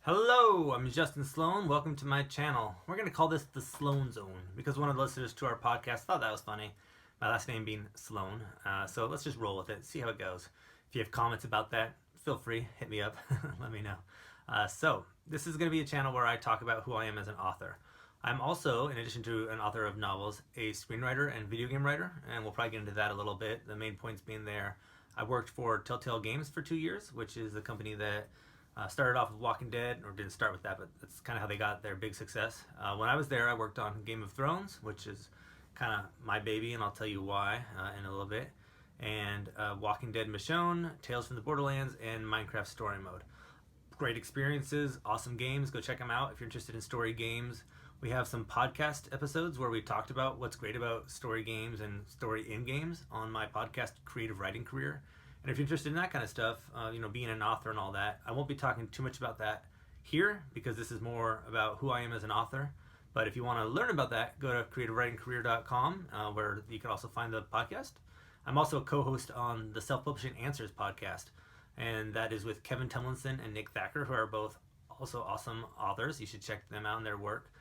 Hello, I'm Justin Sloan. Welcome to my channel. We're going to call this the Sloan Zone because one of the listeners to our podcast thought that was funny. My last name being Sloan. So let's just roll with it, see how it goes. If you have comments about that, feel free, hit me up, let me know. So this is going to be a channel where I talk about who I am as an author. I'm also, in addition to an author of novels, a screenwriter and video game writer, and we'll probably get into that a little bit. The main points being there, I worked for Telltale Games for 2 years, which is the company that started off with Walking Dead, or didn't start with that, but that's kind of how they got their big success. When I was there, I worked on Game of Thrones, which is kind of my baby, and I'll tell you why in a little bit. And Walking Dead Michonne, Tales from the Borderlands, and Minecraft Story Mode. Great experiences, awesome games. Go check them out if you're interested in story games. We have some podcast episodes where we talked about what's great about story games and story in games on my podcast, Creative Writing Career. And if you're interested in that kind of stuff, being an author and all that, I won't be talking too much about that here because this is more about who I am as an author. But if you want to learn about that, go to creativewritingcareer.com, where you can also find the podcast. I'm also a co-host on the Self-Publishing Answers podcast, and that is with Kevin Tumlinson and Nick Thacker, who are both also awesome authors. You should check them out and their work.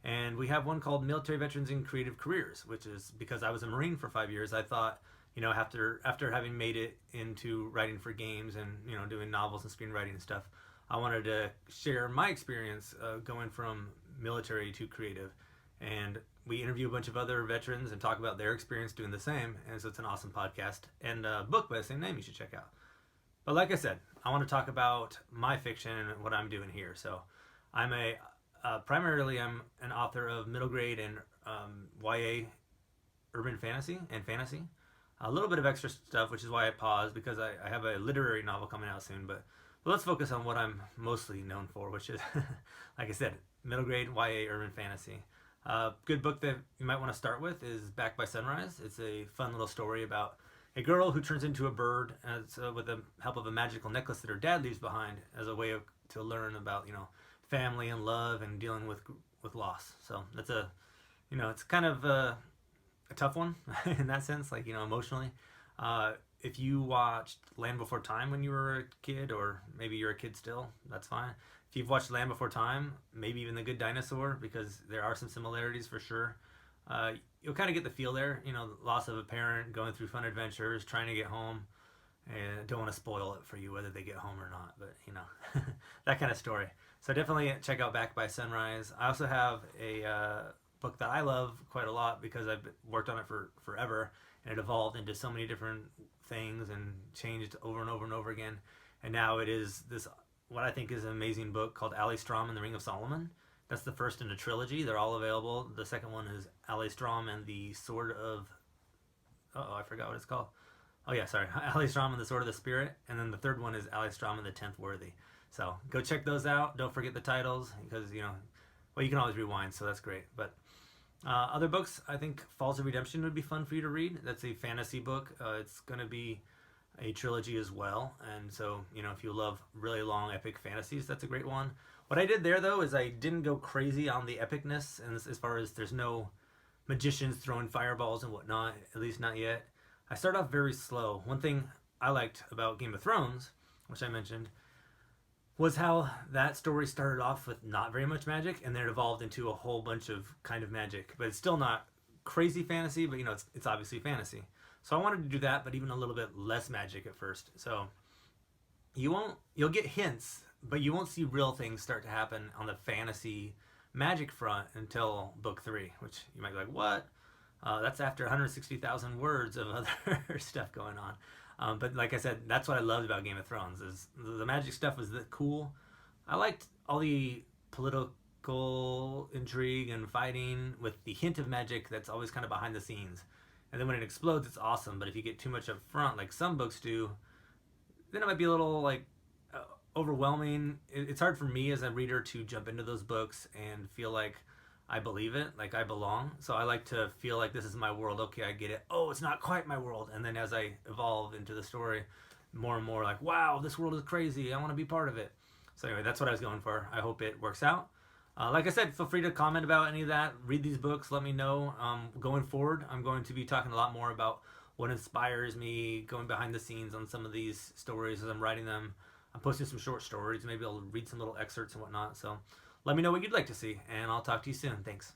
And we have one called Military Veterans in Creative Careers, which is because I was a Marine for 5 years. I thought, after having made it into writing for games and doing novels and screenwriting and stuff, I wanted to share my experience going from military to creative. And we interview a bunch of other veterans and talk about their experience doing the same. And so it's an awesome podcast and a book by the same name you should check out. But like I said, I want to talk about my fiction and what I'm doing here. So I'm primarily I'm an author of middle grade and YA urban fantasy and fantasy. A little bit of extra stuff, which is why I paused, because I have a literary novel coming out soon. But let's focus on what I'm mostly known for, which is, like I said, middle grade YA urban fantasy. Good book that you might want to start with is Back by Sunrise. It's a fun little story about a girl who turns into a bird with the help of a magical necklace that her dad leaves behind as a way to learn about family and love and dealing with loss. So that's it's kind of a tough one in that sense, emotionally. If you watched Land Before Time when you were a kid, or maybe you're a kid still, that's fine. If you've watched Land Before Time, maybe even The Good Dinosaur, because there are some similarities for sure. You'll kind of get the feel there, loss of a parent, going through fun adventures, trying to get home. And don't want to spoil it for you whether they get home or not, but that kind of story. So definitely check out Back by Sunrise. I also have a book that I love quite a lot because I've worked on it for forever, and it evolved into so many different things and changed over and over and over again. And now it is this, what I think is an amazing book called Allie Strom and the Ring of Solomon. That's the first in a trilogy. They're all available. The second one is Allie Strom and the Sword of... I forgot what it's called. Oh yeah, sorry. Allie Strom and the Sword of the Spirit. And then the third one is Allie Strom and the 10th Worthy. So go check those out. Don't forget the titles because, you can always rewind, so that's great. But other books, I think Falls of Redemption would be fun for you to read. That's a fantasy book. It's going to be a trilogy as well. And so, if you love really long epic fantasies, that's a great one. What I did there, though, is I didn't go crazy on the epicness, and as far as there's no magicians throwing fireballs and whatnot, at least not yet. I started off very slow. One thing I liked about Game of Thrones, which I mentioned, was how that story started off with not very much magic, and then it evolved into a whole bunch of kind of magic. But it's still not crazy fantasy, but it's obviously fantasy. So I wanted to do that, but even a little bit less magic at first. So you'll get hints, but you won't see real things start to happen on the fantasy magic front until book 3, which you might be like, what? That's after 160,000 words of other stuff going on. But like I said, that's what I loved about Game of Thrones, is the magic stuff was cool. I liked all the political intrigue and fighting with the hint of magic that's always kind of behind the scenes. And then when it explodes, it's awesome. But if you get too much up front, like some books do, then it might be a little overwhelming. It's hard for me as a reader to jump into those books and feel like I believe it, like I belong. So I like to feel like this is my world. Okay, I get it. Oh, it's not quite my world. And then as I evolve into the story, more and more like, wow, this world is crazy. I want to be part of it. So anyway, that's what I was going for. I hope it works out. Like I said, feel free to comment about any of that. Read these books. Let me know. Going forward, I'm going to be talking a lot more about what inspires me, going behind the scenes on some of these stories as I'm writing them. I'm posting some short stories. Maybe I'll read some little excerpts and whatnot. So let me know what you'd like to see, and I'll talk to you soon. Thanks.